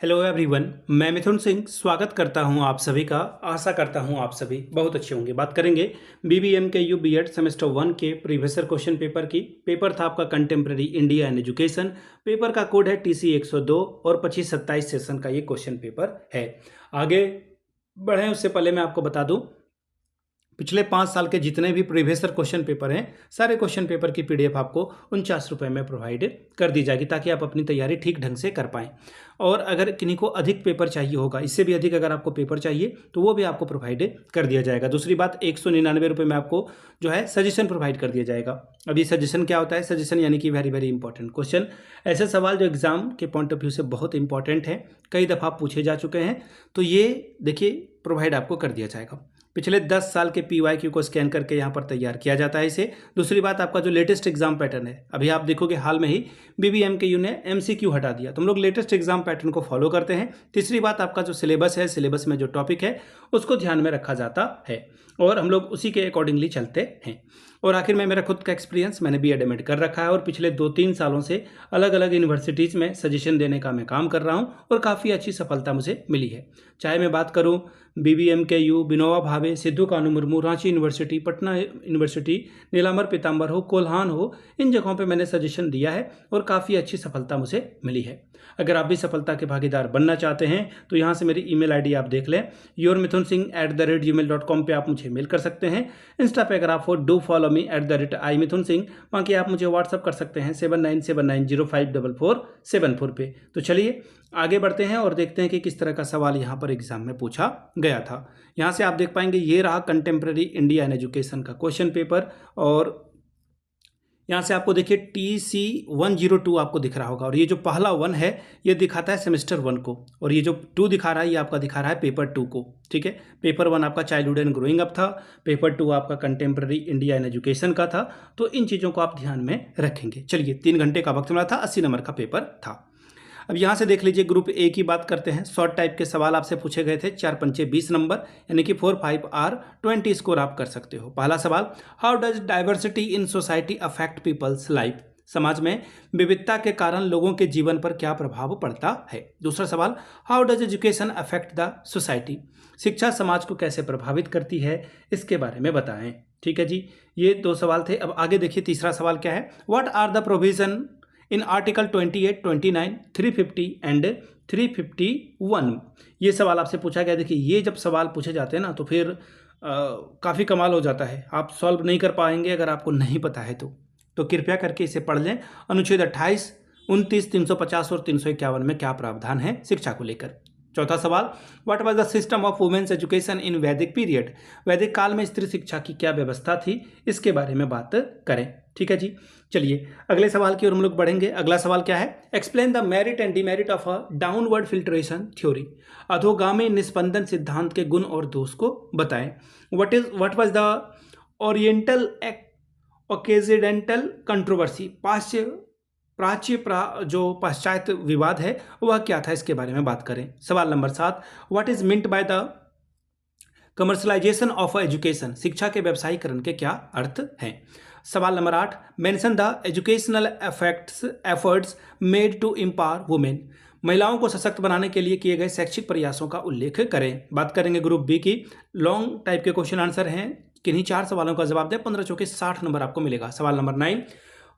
Hello everyone, मैं मिथुन सिंह स्वागत करता हूं आप सभी का। आशा करता हूं आप सभी बहुत अच्छे होंगे। बात करेंगे बीबीएम के यू बीएड सेमेस्टर 1 के प्रीवियस क्वेश्चन पेपर की। पेपर था आपका contemporary India and education. Paper का कोड है TC 102 और 25-27 सेशन का ये क्वेश्चन पेपर है। आगे बढ़ें उससे पहले मैं आपको बता दूं, पिछले 5 साल के जितने भी प्रीवियस क्वेश्चन पेपर हैं, सारे क्वेश्चन पेपर की PDF आपको 49 रुपये में प्रोवाइड कर दी जाएगी, ताकि आप अपनी तैयारी ठीक ढंग से कर पाएँ। और अगर किन्हीं को अधिक पेपर चाहिए होगा, इससे भी अधिक अगर आपको पेपर चाहिए तो वो भी आपको प्रोवाइड कर दिया जाएगा। दूसरी बात, 199 रुपये में आपको जो है सजेशन प्रोवाइड कर दिया जाएगा। अब ये सजेशन क्या होता है? सजेशन यानी कि वेरी वेरी इंपॉर्टेंट क्वेश्चन, ऐसे सवाल जो एग्जाम के पॉइंट ऑफ व्यू से बहुत इंपॉर्टेंट है, कई दफ़ा पूछे जा चुके हैं, तो ये देखिए प्रोवाइड आपको कर दिया जाएगा। पिछले 10 साल के PYQ को स्कैन करके यहाँ पर तैयार किया जाता है इसे। दूसरी बात, आपका जो लेटेस्ट एग्जाम पैटर्न है, अभी आप देखोगे हाल में ही BBMKU ने MCQ हटा दिया, तो हम लोग लेटेस्ट एग्जाम पैटर्न को फॉलो करते हैं। तीसरी बात, आपका जो सिलेबस है, सिलेबस में जो टॉपिक है उसको ध्यान में रखा जाता है और हम लोग उसी के अकॉर्डिंगली चलते हैं। और आखिर में मेरा खुद का एक्सपीरियंस, मैंने BEd MAd कर रखा है और पिछले 2-3 सालों से अलग अलग यूनिवर्सिटीज़ में सजेशन देने का मैं काम कर रहा हूं और काफ़ी अच्छी सफलता मुझे मिली है। चाहे मैं बात करूं BBMKU, विनोबा भावे, सिद्धू कानू मुर्मू, रांची यूनिवर्सिटी, पटना यूनिवर्सिटी, नीलांबर पीताम्बर हो, कोल्हान हो, इन जगहों पे मैंने सजेशन दिया है और काफ़ी अच्छी सफलता मुझे मिली है। अगर आप भी सफलता के भागीदार बनना चाहते हैं तो यहाँ से मेरी email ID आप देख लें, yourmithunsingh@gmail.com पे आप मुझे मेल कर सकते हैं। इंस्टा पे अगर आप हो, डू फॉलो मी @imithunsingh। बाकी आप मुझे व्हाट्सअप कर सकते हैं 7979054474 पे। तो चलिए आगे बढ़ते हैं और देखते हैं कि किस तरह का सवाल यहाँ पर एग्जाम में पूछा गया था। यहाँ से आप देख पाएंगे, ये रहा कंटेम्प्रेरी इंडिया एंड एजुकेशन का क्वेश्चन पेपर और यहाँ से आपको देखिए TC 102 आपको दिख रहा होगा और ये जो पहला 1 है ये दिखाता है सेमेस्टर 1 को और ये जो 2 दिखा रहा है ये आपका दिखा रहा है पेपर 2 को। ठीक है, पेपर 1 आपका चाइल्डहुड एंड ग्रोइंग अप था, पेपर 2 आपका कंटेम्प्रेरी इंडिया एंड एजुकेशन का था। तो इन चीज़ों को आप ध्यान में रखेंगे। चलिए, 3 घंटे का वक्त मिला था, 80 नंबर का पेपर था। अब यहाँ से देख लीजिए, ग्रुप A की बात करते हैं। शॉर्ट टाइप के सवाल आपसे पूछे गए थे, 4 पंचे 20 नंबर, यानी कि 4 5 R 20 स्कोर आप कर सकते हो। पहला सवाल, how does diversity in society affect people's life? समाज में विविधता के कारण लोगों के जीवन पर क्या प्रभाव पड़ता है। दूसरा सवाल, how does education affect the society? शिक्षा समाज को कैसे प्रभावित करती है, इसके बारे में बताएं। ठीक है जी, ये 2 सवाल थे। अब आगे देखिए, तीसरा सवाल क्या है, what are the provision in article 28, 29, 350 and 351? ये सवाल आपसे पूछा गया। देखिए, ये जब सवाल पूछे जाते हैं ना तो फिर काफ़ी कमाल हो जाता है, आप सॉल्व नहीं कर पाएंगे अगर आपको नहीं पता है तो कृपया करके इसे पढ़ लें। अनुच्छेद 28, 29, 350 और 351 में क्या प्रावधान है शिक्षा को लेकर। चौथा सवाल, what was the system of women's education in Vedic period? वैदिक काल में स्त्री शिक्षा की क्या व्यवस्था थी, इसके बारे में बात करें। ठीक है जी, चलिए अगले सवाल की ओर हम लोग बढ़ेंगे। अगला सवाल क्या है, explain the merit and demerit of a downward filtration theory? अधोगामी निस्पंदन सिद्धांत के गुण और दोष को बताएं। What was the oriental occidental controversy? जो पाश्चात्य विवाद है वह क्या था, इसके बारे में बात करें। सवाल number 7, what is meant by the commercialisation of education? शिक्षा के व्यवसायीकरण के क्या अर्थ हैं। सवाल number 8, mention the educational efforts made to empower women? महिलाओं को सशक्त बनाने के लिए किए गए शैक्षिक प्रयासों का उल्लेख करें। बात करेंगे ग्रुप B की। लॉन्ग टाइप के क्वेश्चन आंसर हैं, किन्हीं 4 सवालों का जवाब दें, 15 चौके 60 नंबर आपको मिलेगा। सवाल number 9,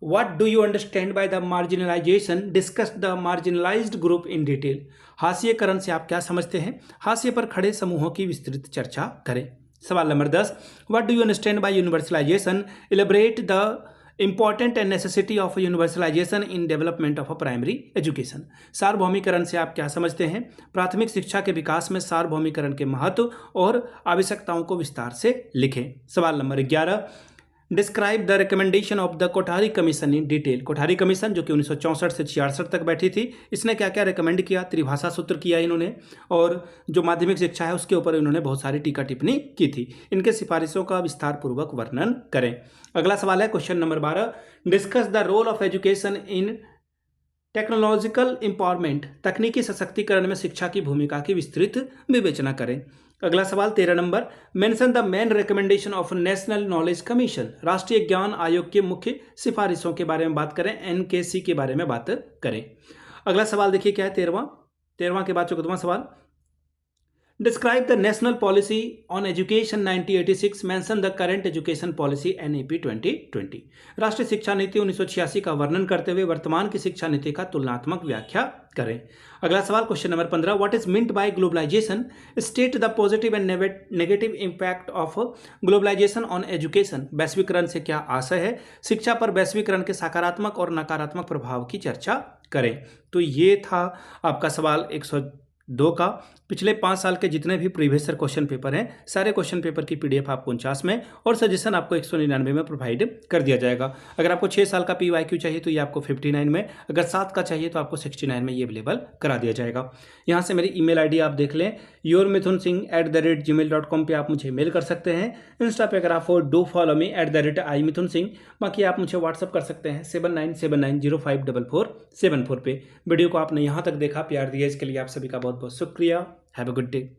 what do you understand by the marginalization? Discuss the marginalized group in detail? हास्यकरण से आप क्या समझते हैं? हास्य पर खड़े समूहों की विस्तृत चर्चा करें। सवाल number 10, what do you understand by universalization? Elaborate the important and necessity of universalization in development of a primary education? सार्वभौमिकरण से आप क्या समझते हैं? प्राथमिक शिक्षा के विकास में सार्वभौमिकरण के महत्व और आवश्यकताओं को विस्तार से लिखें। सवाल number 11, describe the recommendation of the Kothari commission in detail? Kothari commission जो कि 1964 से 66 तक बैठी थी, इसने क्या क्या रिकमेंड किया? त्रिभाषा सूत्र किया इन्होंने, और जो माध्यमिक शिक्षा है उसके ऊपर इन्होंने बहुत सारी टीका टिप्पणी की थी। इनके सिफारिशों का विस्तार पूर्वक वर्णन करें। अगला सवाल है question number 12, discuss the role of education in technological empowerment? तकनीकी सशक्तिकरण में शिक्षा की भूमिका की विस्तृत विवेचना करें। अगला सवाल 13 number, mention the main recommendation of national knowledge commission? राष्ट्रीय ज्ञान आयोग के मुख्य सिफारिशों के बारे में बात करें, NKC के बारे में बात करें। अगला सवाल देखिए क्या है 13वां, 13वां के बाद 14वां सवाल, describe the national policy on education 1986, mention the current education policy NEP 2020। राष्ट्रीय शिक्षा नीति 1986 का वर्णन करते हुए वर्तमान की शिक्षा नीति का तुलनात्मक व्याख्या करें। अगला सवाल question number 15, what is meant by globalisation, state the positive and negative impact of globalisation on education. वैश्वीकरण से क्या आशय है, शिक्षा पर वैश्वीकरण के सकारात्मक और नकारात्मक प्रभाव की चर्चा करें। तो ये था आपका सवाल 102 का। पिछले 5 साल के जितने भी प्रीवियस ईयर क्वेश्चन पेपर हैं, सारे क्वेश्चन पेपर की PDF आपको 49 में और सजेशन आपको 199 में प्रोवाइड कर दिया जाएगा। अगर आपको 6 साल का PYQ चाहिए तो ये आपको 59 में, अगर 7 का चाहिए तो आपको 69 में ये अवेलेबल करा दिया जाएगा। यहाँ से मेरी email ID आप देख लें, yourmithunsingh@gmail.com पे आप मुझे मेल कर सकते हैं। इंस्टा पे अगर आप हो डू फॉलो मी @imithunsingh। बाकी आप मुझे व्हाट्सअप कर सकते हैं 7979054474 पे। वीडियो को आपने यहाँ तक देखा, प्यार दिया, इसके लिए आप सभी का बहुत बहुत शुक्रिया। Have a good day.